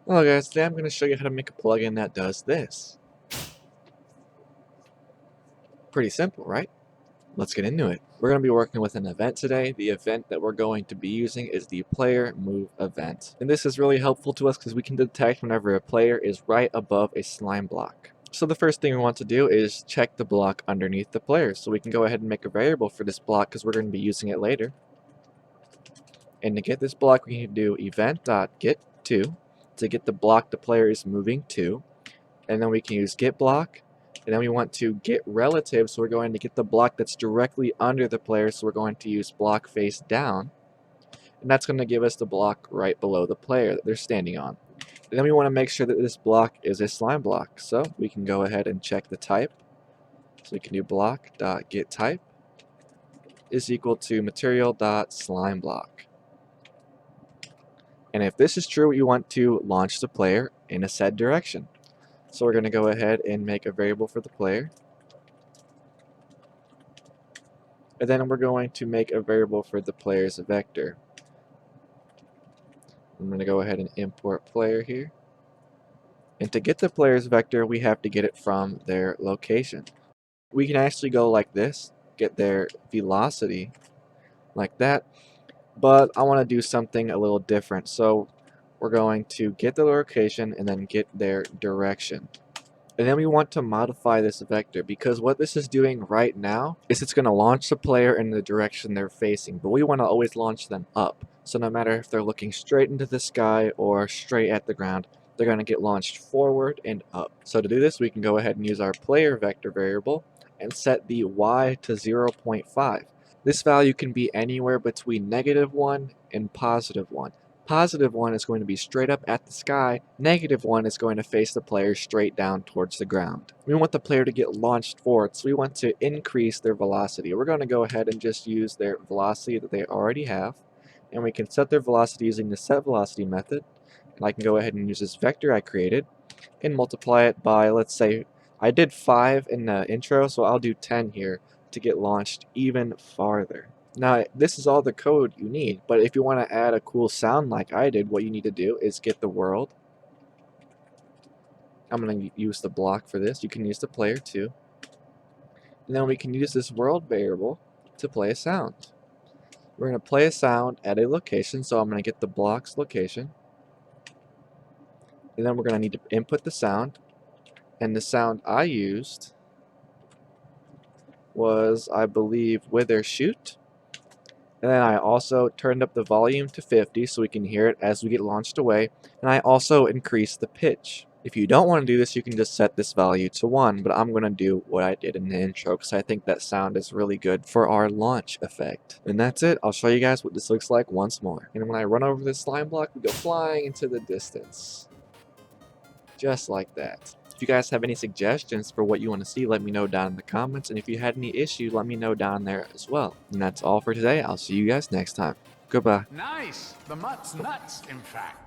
Hello guys, today I'm going to show you how to make a plugin that does this. Pretty simple, right? Let's get into it. We're going to be working with an event today. The event that we're going to be using is the player move event. And this is really helpful to us because we can detect whenever a player is right above a slime block. So the first thing we want to do is check the block underneath the player. So we can go ahead and make a variable for this block because we're going to be using it later. And to get this block, we can do event.getTo to get the block the player is moving to. And then we can use getBlock. And then we want to get relative, so we're going to get the block that's directly under the player, so we're going to use block face down. And that's going to give us the block right below the player that they're standing on. And then we want to make sure that this block is a slime block. So we can go ahead and check the type. So we can do block.getType is equal to material.slimeblock. And if this is true, we want to launch the player in a said direction. So we're going to go ahead and make a variable for the player. And then we're going to make a variable for the player's vector. I'm going to go ahead and import player here. And to get the player's vector, we have to get it from their location. We can actually go like this, get their velocity like that. But I want to do something a little different. So we're going to get the location and then get their direction. And then we want to modify this vector, because what this is doing right now is it's going to launch the player in the direction they're facing, but we want to always launch them up. So no matter if they're looking straight into the sky or straight at the ground, they're going to get launched forward and up. So to do this, we can go ahead and use our player vector variable and set the y to 0.5. This value can be anywhere between -1 and +1. +1 is going to be straight up at the sky. -1 is going to face the player straight down towards the ground. We want the player to get launched forward, so we want to increase their velocity. We're going to go ahead and just use their velocity that they already have. And we can set their velocity using the setVelocity method. And I can go ahead and use this vector I created and multiply it by, let's say, I did 5 in the intro, so I'll do 10 here to get launched even farther. Now, this is all the code you need, but if you want to add a cool sound like I did, what you need to do is get the world. I'm going to use the block for this. You can use the player too. And then we can use this world variable to play a sound. We're going to play a sound at a location, so I'm going to get the block's location. And then we're going to need to input the sound. And the sound I used was, I believe, Wither Shoot. And then I also turned up the volume to 50 so we can hear it as we get launched away. And I also increased the pitch. If you don't want to do this, you can just set this value to 1, but I'm going to do what I did in the intro because I think that sound is really good for our launch effect. And that's it. I'll show you guys what this looks like once more. And when I run over this slime block, we go flying into the distance. Just like that. If you guys have any suggestions for what you want to see, let me know down in the comments. And if you had any issues, let me know down there as well. And that's all for today. I'll see you guys next time. Goodbye. Nice. The mutt's nuts, in fact.